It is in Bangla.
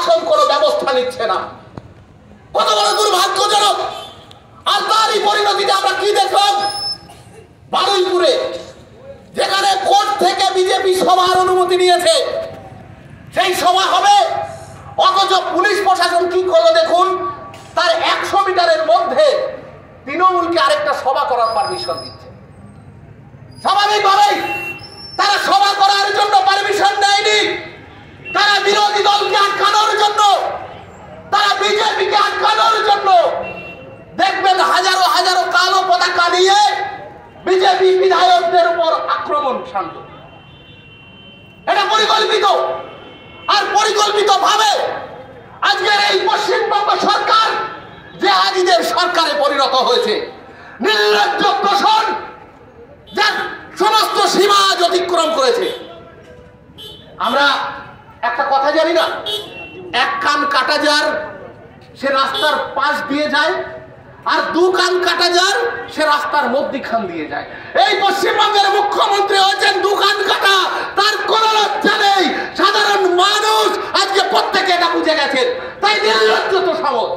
প্রশাসন কোনো ব্যবস্থা নিচ্ছে না। কত বড় দুর্ভাগ্যজনক। আর তারই পরিণতিতে আমরা কি দেখলাম? বারুইপুরে যেখানে কোর্ট থেকে বিজেপি সভার অনুমতি নিয়েছে, সেই সভা হবে, অথচ পুলিশ প্রশাসন কি করলো দেখুন, তার 100 মিটারের মধ্যে তৃণমূলকে আরেকটা সভা করার পারমিশন দিচ্ছে। স্বাভাবিকভাবেই তারা সভা করার জন্য পারমিশন দেয়নি, তারা বিরোধী দলকে আটকানোর জন্য, তারা বিজেপিকে আটকানোর জন্য। দেখবেন হাজারো হাজারো কালো পতাকা নিয়ে বিজেপি বিধায়কদের উপর আক্রমণ শান্ত। এটা পরিকল্পিত। আর পরিকল্পিত ভাবে আজকের এই পশ্চিমবঙ্গ সরকার জেহাদিদের সরকারে পরিণত হয়েছে। নির্লজ্জ প্রশাসন যার সমস্ত সীমা অতিক্রম করেছে। আমরা একটা কথা জানি না, এক কান কাটা যার সে রাস্তার পাশ দিয়ে যায়, আর 2 কান কাটা যার সে রাস্তার মধ্যখান দিয়ে যায়। এই পশ্চিমবঙ্গের মুখ্যমন্ত্রী হচ্ছেন 2 কান কাটা, তার কোনো লজ্জা নেই। সাধারণ মানুষ আজকে প্রত্যেকে এটা বুঝে গেছেন, তাই নির্লজ্জ তো সময়।